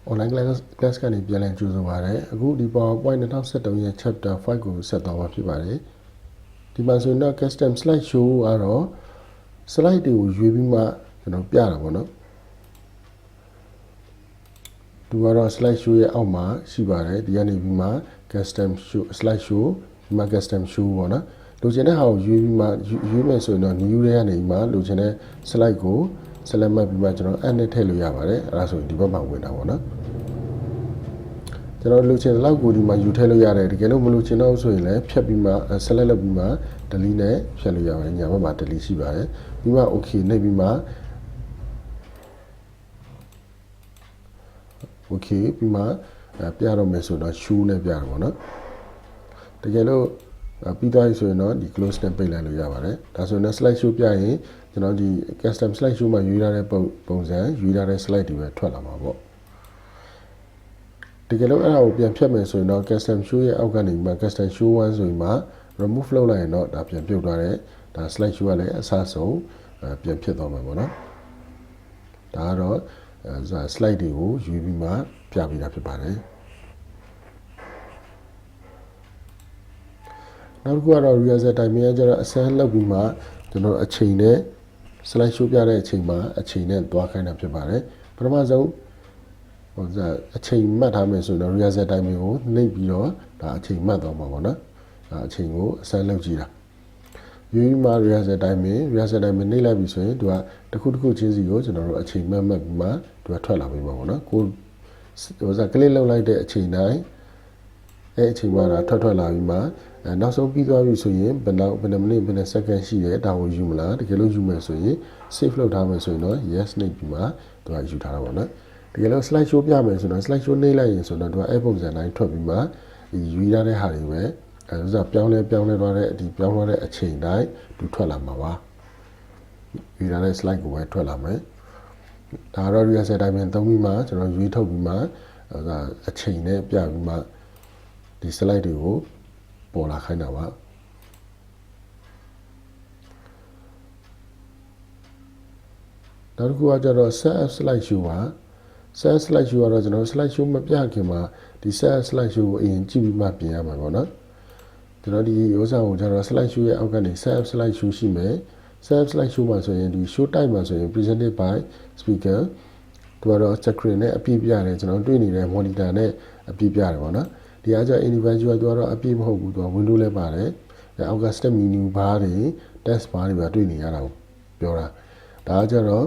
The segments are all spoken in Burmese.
online class ကနေပြန်လည်ကြိုဆိုပါရစေအခုဒီ PowerPoint 2013ရဲ့ chapter 5ကိုဆက်သွားမှာဖြစ်ပါတယ်ဒီမှာဆိုရင်တော့ custom slide show ကတော့ slide တွေကိုရွေးပြီးမှကျွန်တော်ပြတာပေါ့နော်သူကတော့ slide show ရဲ့အောက်မှာရှိပါတယ်ဒီကနေပြီးမှ custom show slide show ဒီမှာ custom show ပေါ့နော်လိုချင်တဲ့ဟာကိုရွေးပြီးမှရွေးမယ်ဆိုရင်တော့ new တွေကနေပြီးမှလိုချင်တဲ့ slide ကို select မှတ်ပြီးမှကျွန်တော် add နဲ့ထည့်လို့ရပါတယ်အဲဒါဆိုရင်ဒီဘက်မှာဝင်တာပေါ့နော်ကျွန်တော်လိုချင်တဲ့လောက်ကိုဒီမှာယူထည့်လို့ရတယ်တကယ်လို့မလိုချင်တော့ဆိုရင်လည်းဖြတ်ပြီးမှ select လုပ်ပြီးမှ delete နဲ့ဖြတ်လို့ရပါတယ်ညာဘက်မှာ delete ရှိပါတယ်ပြီးမှ okay နှိပ်ပြီးမှ okay ပြီးမှပြတော့မယ်ဆိုတော့ show နဲ့ပြတာပေါ့နော်တကယ်လို့ပြီးသွားပြီဆိုရင်တော့ဒီ close နဲ့ပိတ်လိုက်လို့ရပါတယ်ဒါဆိုရင် slide show ပြရင်ကျွန်တော်ဒီ custom slide show မှာရွေးထားတဲ့ပုံစံရွေးထားတဲ့ slide တွေပဲထွက်လာမှာပေါ့တကယ်လို့အဲ့ဒါကိုပြန်ဖြတ်မယ်ဆိုရင်တော့ custom show ရဲ့အောက်ကနေမှ custom show 1ဆိုရင်မှ remove လုပ်လိုက်ရင်တော့ဒါပြန်ပြုတ်သွားတယ်ဒါ slide show ကလည်းအစားဆုံးပြန်ဖြစ်သွားမှာပေါ့နော်ဒါကတော့ slide တွေကိုရွေးပြီးမှပြပေးတာဖြစ်ပါတယ်နောက်တစ်ခုကတော့ rehearsal time ရဲ့ကျတော့အစမ်းလုပ်ပြီးမှကျွန်တော်အချိန်နဲ့ slide show ပြတဲ့အချိန်မှာအချိန်နဲ့သွားခိုင်းတာဖြစ်ပါတယ်ပထမဆုံးအချိန်မှတ်ထားမယ်ဆိုတော့ rehearsal time ကိုနှိပ်ပြီးတော့ဒါအချိန်မှတ်သွားမှာပေါ့နော်ဒါအချိန်ကိုအစမ်းလုပ်ကြည့်တာရွေးမှ rehearsal time နှိပ်လိုက်ပြီဆိုရင်သူကတစ်ခုတစ်ခုချင်းစီကိုကျွန်တော်တို့အချိန်မှတ်ပြီးမှသူကထွက်လာပြီပေါ့နော်ကိုclick လုပ်လိုက်တဲ့အချိန်တိုင်းအဲ့အချိန်မှာဒါထွက်လာပြီးမှနောက်ဆုံးပြီးသွားပြီဆိုရင်ဘယ်မိနစ်ဘယ်စက္ကန့်ရှိတယ်ဒါကိုယူမလားတကယ်လို့ယူမယ်ဆိုရင် save လုပ်ထားမယ်ဆိုရင်တော့ yes နှိပ်ပြီးမှသူကယူထားတာပေါ့နော်တကယ်လို့ slide show ပြမယ်ဆိုတော့ slide show နှိပ်လိုက်ရင်ဆိုတော့သူကအဲ့ပုံစံတိုင်းထွက်ပြီးမှယူရတဲ့ဟာတွေပဲပြောင်းလဲသွားတဲ့ဒီပြောင်းသွားတဲ့အချိန်တိုင်းသူထွက်လာမှာပါယူရတဲ့ slide ကိုပဲထွက်လာမယ်ဒါတော့ rehearsal time သုံးပြီးမှကျွန်တော်ရွေးထုတ်ပြီးမှအချိန်နဲ့ပြပြီးမှဒီ slide တွေကိုပေါ်လာခိုင်းတာပါနောက်တစ်ခုကကျတော့ set up slide show ပါ set slide show ကတော့ကျွန်တော် slide show မပြခင်မှာဒီ set slide show ကိုအရင်ကြည့်ပြီးမှပြင်ရမှာပေါ့နော်ကျွန်တော်ဒီဥစ္စာကိုကျတော့ slide show ရဲ့အောက်ကနေ set slide show ရှိမယ် set slide show မှာဆိုရင်ဒီ show type မှာဆိုရင် presented by speaker သူကတော့ screen နဲ့အပြည့်ပြရတယ်ကျွန်တော်တွေ့နေတဲ့ monitor နဲ့အပြည့်ပြရတယ်ပေါ့နော်ဒီအားကြောင့် individual သူကတော့အပြည့်မဟုတ်ဘူးသူက window လည်းပါတယ်အောက်က step menu bar တွေ text bar တွေပါတွေ့နေရတာကိုပြောတာဒါကကျတော့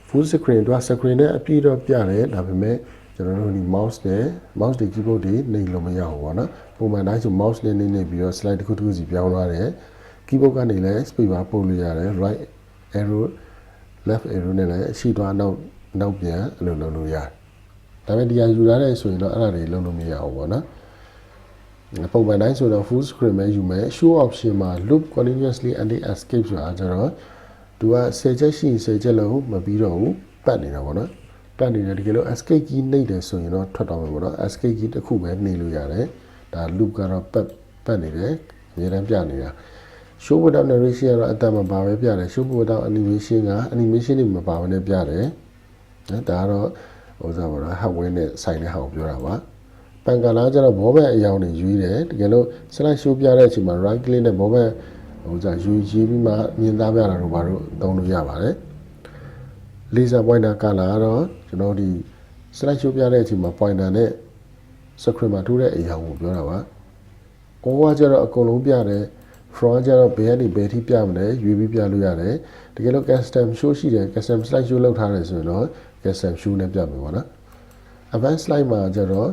full screen သူက screen နဲ့အပြည့်တော့ပြတယ်ဒါပေမဲ့ကျွန်တော်တို့ဒီ mouse တွေ keyboard တွေနှိပ်လို့မရဘူးပေါ့နော်ပုံမှန်တိုင်းဆို mouse နဲ့နှိပ်ပြီးတော့ slide တစ်ခုတစ်ခုစီပြောင်းသွားတယ် keyboard ကနေလည်း space bar ပို့လို့ရတယ် right arrow left arrow နဲ့လည်းအရှိသွားနောက်ပြန်အလုပ်လုပ်လို့ရတယ်ဒါပေမဲ့ဒီဟာယူထားတဲ့ဆိုရင်တော့အဲ့ဒါတွေလုပ်လို့မရဘူးပေါ့နော်ပုံမှန်တိုင်းဆိုတော့ full screen ပဲယူမယ် show option မှာ loop continuously until escape ဆိုတာကျတော့သူက10ချက်ရှိရင်10ချက်လုံးမပြီးတော့ဘူးပတ်နေတာပေါ့နော်ပတ်နေတယ်တကယ်လို့ escape key နှိပ်တယ်ဆိုရင်တော့ထွက်တော့မှာပေါ့နော် escape key တစ်ခုပဲနှိပ်လို့ရတယ်ဒါ loop ကတော့ပတ်နေတယ်အများတန်းပြနေတာ show without narration ကတော့အတမပါပဲပြတယ် show without animation က animation တွေမပါဘဲနဲ့ပြတယ်နော်ဒါကတော့ဥစားပါတော့ hardware နဲ့ဆိုင်တဲ့ဟာကိုပြောတာပါပန်ကာလာကျတော့ဘောဘက်အရောင်တွေရွေးတယ်တကယ်လို့ slide show ပြတဲ့အချိန်မှာ right click နဲ့ဘောဘက်ဥစားရွေးပြီးမှမြင်သားပြတာတို့ဘာလို့သုံးလို့ရပါတယ် laser pointer color ကတော့ကျွန်တော်ဒီ slide show ပြတဲ့အချိန်မှာ pointer နဲ့ screen မှာထိုးတဲ့အရာကိုပြောတာပါကိုကကျတော့အကုန်လုံးပြတယ် front ကျတော့ဘယ်ကနေဘယ်ထိပြမလဲရွေးပြီးပြလို့ရတယ်တကယ်လို့ custom show ရှိတယ် custom slide show လုပ်ထားတယ်ဆိုရင်တော့ custom show နဲ့ပြမယ်ပေါ့နော် advanced slide မှာကျတော့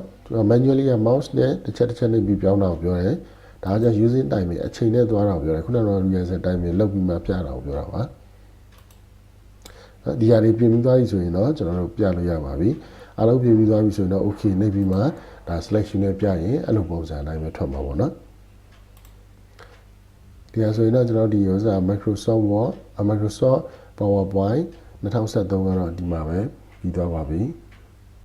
manually mouse နဲ့တစ်ချက်နှိပ်ပြီးပြောင်းတာကိုပြောတယ်ဒါကြောင့် using time အချိန်နဲ့သွားတာကိုပြောတယ်ခုနကတော့ rehearsal time လုပ်ပြီးမှပြတာကိုပြောတာပါဒီဟာတွေပြင်ပြီးသွားပြီဆိုရင်တော့ကျွန်တော်တို့ပြလို့ရပါပြီအားလုံးပြင်ပြီးသွားပြီဆိုရင်တော့ okay နှိပ်ပြီးမှဒါ selection နဲ့ပြရင်အဲ့လိုပုံစံအတိုင်းပဲထွက်မှာပေါ့နော်ဒီဟာဆိုရင်တော့ကျွန်တော်ဒီဥစ္စာ Microsoft Word Microsoft PowerPoint 2013ကတော့ဒီမှာပဲပြီးသွားပါပြီ